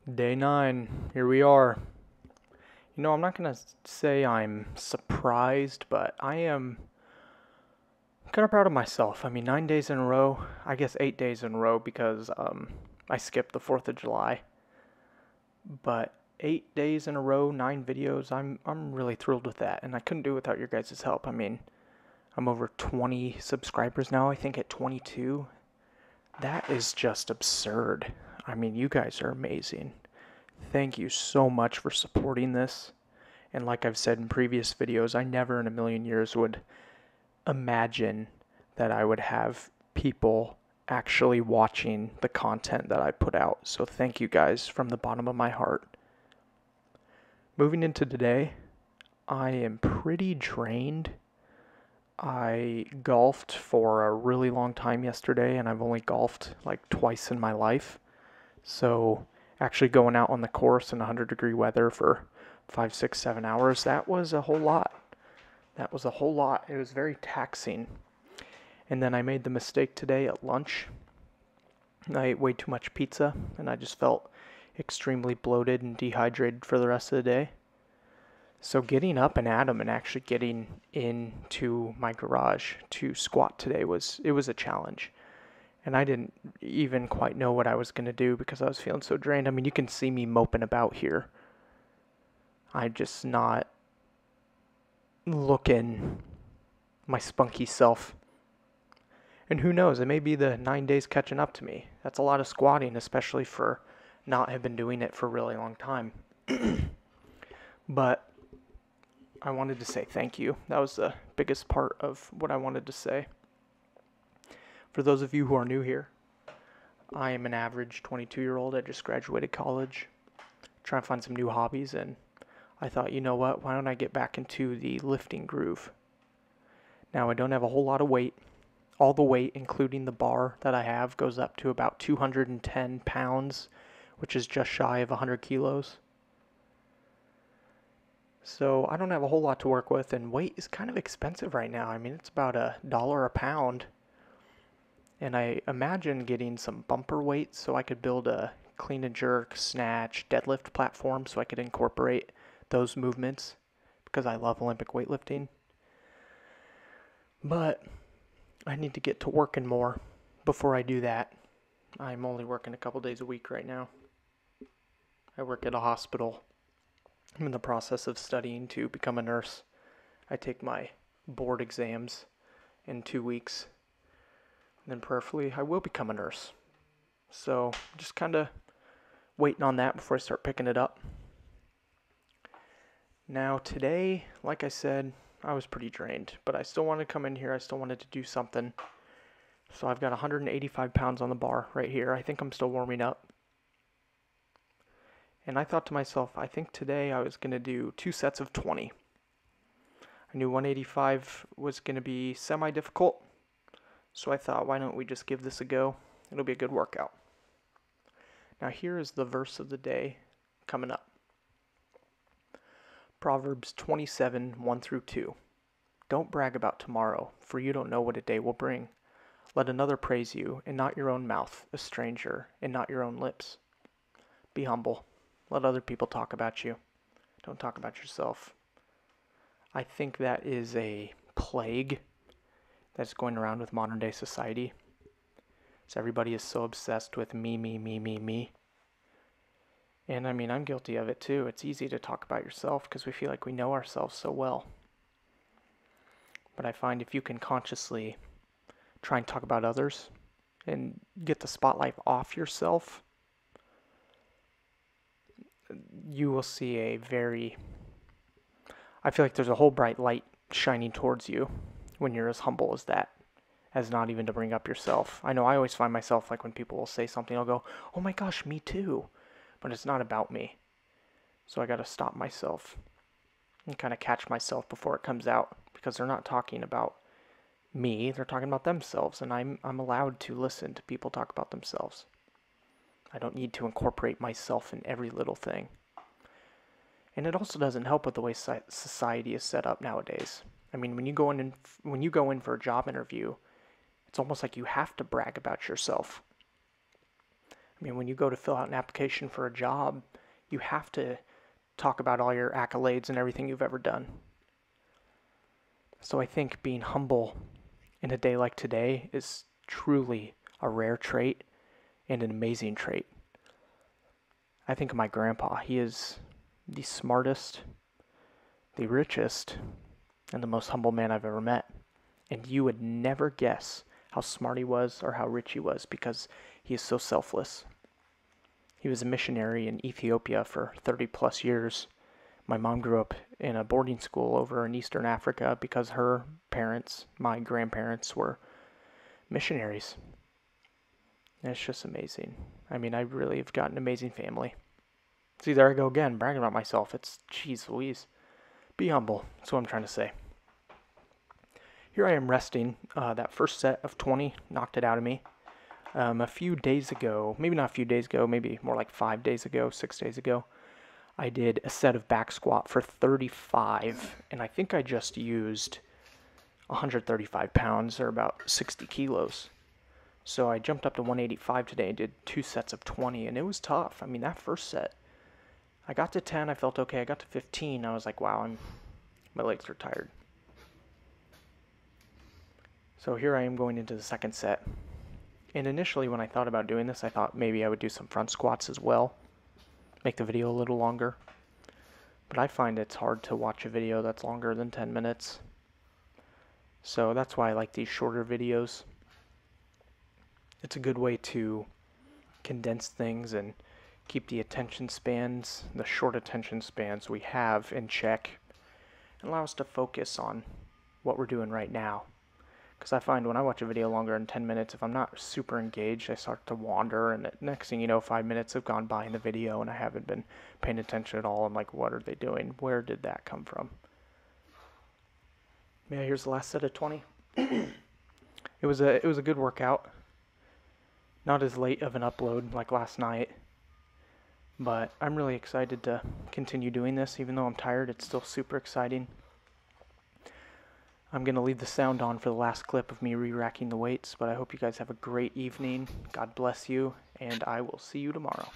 Day 9, here we are. I'm not going to say I'm surprised, but I am kind of proud of myself. I mean, 9 days in a row, I guess 8 days in a row because I skipped the 4th of July. But 8 days in a row, 9 videos, I'm really thrilled with that. And I couldn't do it without your guys' help. I mean, I'm over 20 subscribers now, I think at 22. That is just absurd. I mean, you guys are amazing. Thank you so much for supporting this. And like I've said in previous videos, I never in a million years would imagine that I would have people actually watching the content that I put out. So thank you guys from the bottom of my heart. Moving into today, I am pretty drained. I golfed for a really long time yesterday, and I've only golfed like twice in my life. So actually going out on the course in 100-degree weather for 5, 6, 7 hours, that was a whole lot. That was a whole lot. It was very taxing. And then I made the mistake today at lunch. I ate way too much pizza, and I just felt extremely bloated and dehydrated for the rest of the day. So getting up and at 'em and actually getting into my garage to squat today was a challenge. And I didn't even quite know what I was going to do because I was feeling so drained. I mean, you can see me moping about here. I'm just not looking my spunky self. And who knows, it may be the 9 days catching up to me. That's a lot of squatting, especially for not have been doing it for a really long time. But I wanted to say thank you. That was the biggest part of what I wanted to say. For those of you who are new here, I am an average 22-year-old. I just graduated college, trying to find some new hobbies, and I thought, you know what, why don't I get back into the lifting groove? Now, I don't have a whole lot of weight. All the weight, including the bar that I have, goes up to about 210 pounds, which is just shy of 100 kilos. So I don't have a whole lot to work with, and weight is kind of expensive right now. I mean, it's about $1 a pound. And I imagine getting some bumper weights so I could build a clean and jerk, snatch, deadlift platform so I could incorporate those movements because I love Olympic weightlifting. But I need to get to working more before I do that. I'm only working a couple days a week right now. I work at a hospital. I'm in the process of studying to become a nurse. I take my board exams in 2 weeks. And then prayerfully, I will become a nurse. So just kind of waiting on that before I start picking it up. Now today, like I said, I was pretty drained, but I still wanted to come in here. I still wanted to do something. So I've got 185 pounds on the bar right here. I think I'm still warming up. And I thought to myself, I think today I was going to do 2 sets of 20. I knew 185 was going to be semi-difficult, so I thought, why don't we just give this a go? It'll be a good workout. Now here is the verse of the day coming up. Proverbs 27, 1 through 2. Don't brag about tomorrow, for you don't know what a day will bring. Let another praise you, and not your own mouth, a stranger, and not your own lips. Be humble. Let other people talk about you. Don't talk about yourself. I think that is a plague that's going around with modern day society. So everybody is so obsessed with me, me, me, me, me. And I mean, I'm guilty of it too. It's easy to talk about yourself because we feel like we know ourselves so well. But I find if you can consciously try and talk about others and get the spotlight off yourself, you will see I feel like there's a whole bright light shining towards you when you're as humble as that, as not even to bring up yourself. I know I always find myself like when people will say something, I'll go, oh my gosh, me too. But it's not about me. So I got to stop myself and kind of catch myself before it comes out because they're not talking about me, they're talking about themselves, and I'm allowed to listen to people talk about themselves. I don't need to incorporate myself in every little thing. And it also doesn't help with the way society is set up nowadays. I mean, when you go in for a job interview, it's almost like you have to brag about yourself. I mean, when you go to fill out an application for a job, you have to talk about all your accolades and everything you've ever done. So I think being humble in a day like today is truly a rare trait and an amazing trait. I think of my grandpa. He is the smartest, the richest, and the most humble man I've ever met. And you would never guess how smart he was or how rich he was because he is so selfless. He was a missionary in Ethiopia for 30 plus years. My mom grew up in a boarding school over in Eastern Africa because her parents, my grandparents, were missionaries. And it's just amazing. I mean, I really have got an amazing family. See, there I go again, bragging about myself. It's, geez Louise. Be humble. That's what I'm trying to say. Here I am resting. That first set of 20 knocked it out of me. A few days ago, maybe not a few days ago, maybe more like 5 days ago, 6 days ago, I did a set of back squat for 35, and I think I just used 135 pounds, or about 60 kilos. So I jumped up to 185 today and did 2 sets of 20, and it was tough. I mean, that first set, I got to 10, I felt okay. I got to 15, I was like, wow, my legs are tired. So here I am going into the second set. And initially when I thought about doing this, I thought maybe I would do some front squats as well. Make the video a little longer. But I find it's hard to watch a video that's longer than 10 minutes. So that's why I like these shorter videos. It's a good way to condense things and keep the attention spans, the short attention spans we have in check, and allow us to focus on what we're doing right now. Because I find when I watch a video longer than 10 minutes, if I'm not super engaged, I start to wander, and next thing you know, 5 minutes have gone by in the video, and I haven't been paying attention at all. I'm like, what are they doing? Where did that come from? Yeah, here's the last set of 20. It was a good workout. Not as late of an upload like last night, but I'm really excited to continue doing this. Even though I'm tired, it's still super exciting. I'm going to leave the sound on for the last clip of me re-racking the weights, but I hope you guys have a great evening. God bless you, and I will see you tomorrow.